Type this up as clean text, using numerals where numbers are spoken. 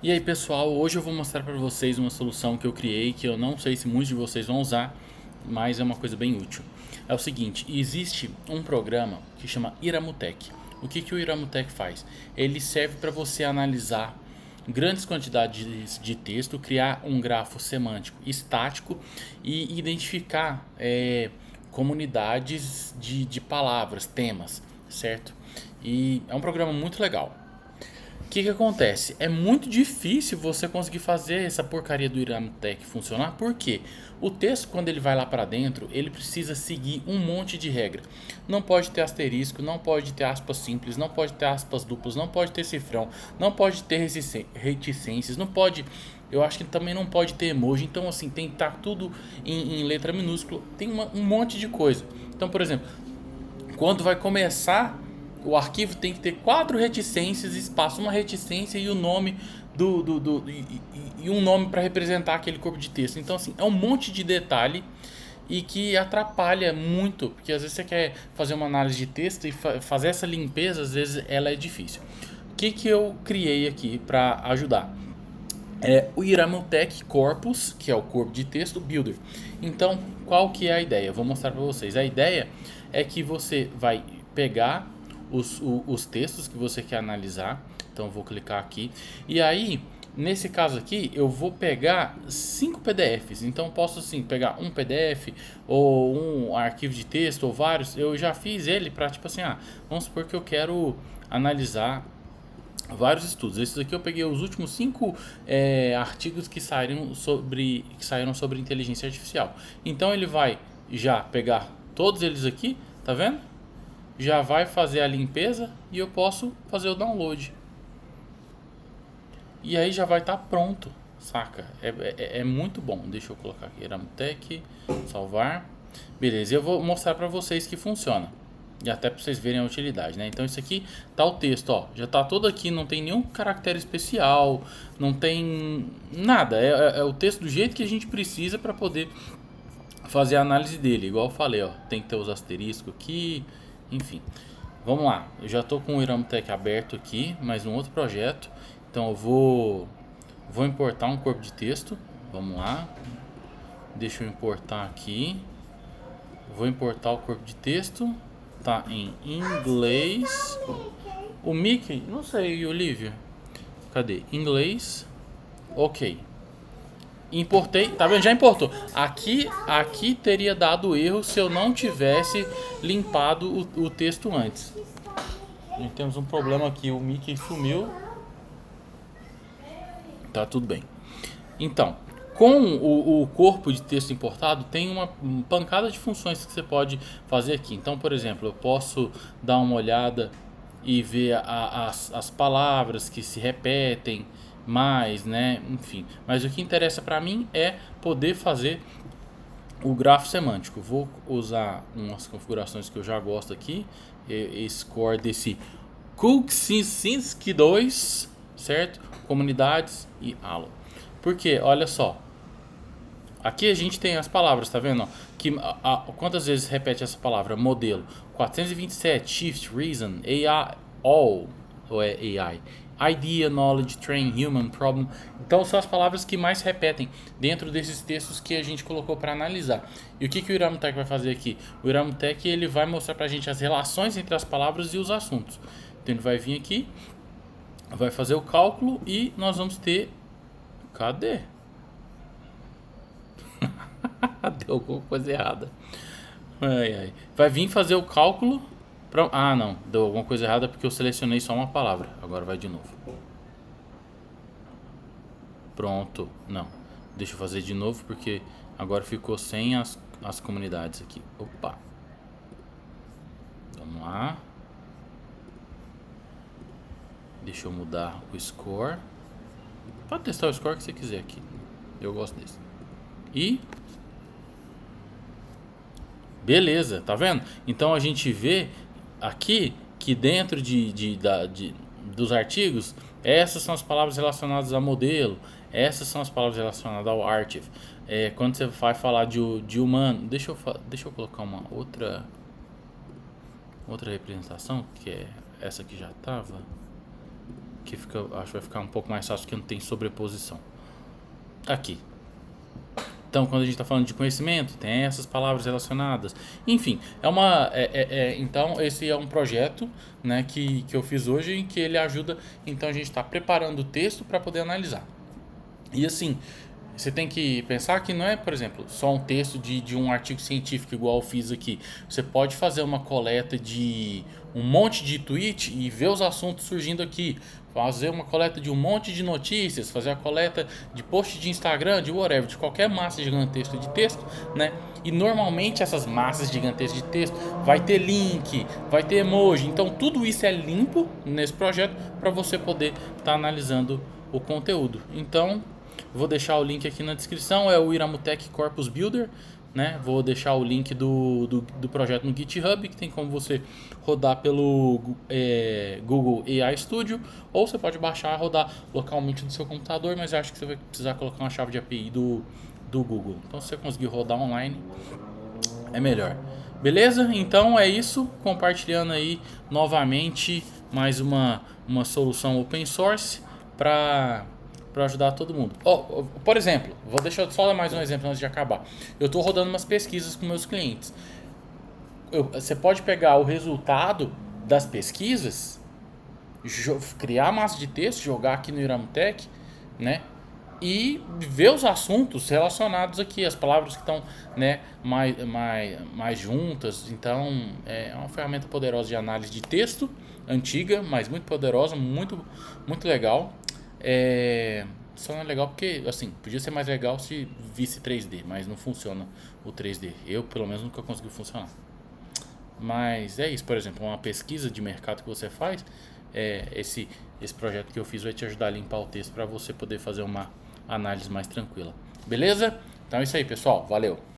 E aí pessoal, hoje eu vou mostrar para vocês uma solução que eu criei, que eu não sei se muitos de vocês vão usar, mas é uma coisa bem útil. É o seguinte, existe um programa que chama Iramutec. O que o Iramutec faz? Ele serve para você analisar grandes quantidades de texto, criar um grafo semântico estático e identificar comunidades de palavras, temas, certo? E é um programa muito legal. O que acontece? É muito difícil você conseguir fazer essa porcaria do Iramtech funcionar, porque o texto, quando ele vai lá para dentro, ele precisa seguir um monte de regra. Não pode ter asterisco, não pode ter aspas simples, não pode ter aspas duplas, não pode ter cifrão, não pode ter reticências, não pode. Eu acho que também não pode ter emoji. Então, assim, tem que estar tudo em letra minúscula. Tem um monte de coisa. Então, por exemplo, quando vai começar o arquivo tem que ter 4 reticências, espaço, uma reticência e o nome e um nome para representar aquele corpo de texto. Então assim, é um monte de detalhe e que atrapalha muito, porque às vezes você quer fazer uma análise de texto e fazer essa limpeza, às vezes ela é difícil. O que eu criei aqui para ajudar? É o Iramutec Corpus, que é o corpo de texto Builder. Então, qual que é a ideia? Eu vou mostrar para vocês. A ideia é que você vai pegar os textos que você quer analisar. Então, eu vou clicar aqui. E aí, nesse caso aqui, eu vou pegar 5 PDFs. Então, eu posso assim pegar um PDF ou um arquivo de texto ou vários. Eu já fiz ele para tipo assim, vamos supor que eu quero analisar vários estudos. Esses aqui eu peguei os últimos 5 artigos que saíram sobre inteligência artificial. Então ele vai já pegar todos eles aqui, tá vendo? Já vai fazer a limpeza e eu posso fazer o download. E aí já vai estar pronto, saca? É muito bom. Deixa eu colocar aqui, Eramutec, salvar. Beleza, eu vou mostrar para vocês que funciona. E até para vocês verem a utilidade, né? Então isso aqui tá o texto, ó. Já tá todo aqui, não tem nenhum caractere especial, não tem nada. É o texto do jeito que a gente precisa para poder fazer a análise dele. Igual eu falei, ó. Tem que ter os asteriscos aqui, enfim. Vamos lá, eu já tô com o Iramutec aberto aqui, mais um outro projeto. Então eu vou importar um corpo de texto. Vamos lá, deixa eu importar aqui. Vou importar o corpo de texto. Tá em inglês. O Mickey, não sei, Olivia. Cadê? Inglês. Ok. Importei, tá vendo? Já importou. Aqui teria dado erro se eu não tivesse limpado o texto antes. E temos um problema aqui, o Mickey sumiu. Tá tudo bem. Então, com o corpo de texto importado, tem uma pancada de funções que você pode fazer aqui. Então, por exemplo, eu posso dar uma olhada e ver as palavras que se repetem mais, né? Enfim. Mas o que interessa para mim é poder fazer o grafo semântico. Vou usar umas configurações que eu já gosto aqui. Score desse Kuczynski 2, certo? Comunidades e Allo. Porque, olha só, aqui a gente tem as palavras, tá vendo? Que, quantas vezes repete essa palavra? Modelo 427, Shift, Reason, AI, All, ou é AI? Idea, Knowledge, Train, Human, Problem. Então são as palavras que mais repetem dentro desses textos que a gente colocou para analisar. E o que o Iramutec vai fazer aqui? O Iramutec ele vai mostrar para a gente as relações entre as palavras e os assuntos. Então ele vai vir aqui, vai fazer o cálculo e nós vamos ter... Cadê? Deu alguma coisa errada. Ai, ai. Vai vir fazer o cálculo. Não, deu alguma coisa errada porque eu selecionei só uma palavra. Agora vai de novo. Pronto. Não. Deixa eu fazer de novo porque agora ficou sem as comunidades aqui. Opa. Vamos lá. Deixa eu mudar o score. Pode testar o score que você quiser aqui. Eu gosto desse. E beleza, tá vendo? Então a gente vê aqui que dentro dos artigos, essas são as palavras relacionadas a modelo, essas são as palavras relacionadas ao archive. Quando você vai falar de humano, deixa eu colocar uma outra representação, que é essa que já estava, Aqui fica, acho que vai ficar um pouco mais fácil porque não tem sobreposição. Aqui. Então, quando a gente está falando de conhecimento, tem essas palavras relacionadas. Enfim, então, esse é um projeto, né, que eu fiz hoje em que ele ajuda. Então, a gente está preparando o texto para poder analisar. E assim, você tem que pensar que não é, por exemplo, só um texto de um artigo científico igual eu fiz aqui. Você pode fazer uma coleta de um monte de tweet e ver os assuntos surgindo aqui. Fazer uma coleta de um monte de notícias, fazer a coleta de post de Instagram, de whatever, de qualquer massa gigantesca de texto, né? E normalmente essas massas gigantescas de texto vai ter link, vai ter emoji. Então tudo isso é limpo nesse projeto para você poder estar analisando o conteúdo. Então, vou deixar o link aqui na descrição, é o Iramutec Corpus Builder, né? Vou deixar o link do projeto no GitHub, que tem como você rodar pelo Google AI Studio, ou você pode baixar e rodar localmente no seu computador, mas eu acho que você vai precisar colocar uma chave de API do Google. Então, se você conseguir rodar online, é melhor. Beleza? Então é isso, compartilhando aí novamente mais uma solução open source para ajudar todo mundo. Por exemplo, vou deixar só dar mais um exemplo antes de acabar. Eu estou rodando umas pesquisas com meus clientes. Você pode pegar o resultado das pesquisas, criar massa de texto, jogar aqui no Iramutec, né? E ver os assuntos relacionados aqui, as palavras que estão, né, mais juntas. Então é uma ferramenta poderosa de análise de texto, antiga, mas muito poderosa, muito, muito legal. Só não é legal porque, assim, podia ser mais legal se visse 3D, mas não funciona o 3D. Eu, pelo menos, nunca consegui funcionar. Mas é isso, por exemplo, uma pesquisa de mercado que você faz, esse projeto que eu fiz vai te ajudar a limpar o texto para você poder fazer uma análise mais tranquila. Beleza? Então é isso aí, pessoal. Valeu!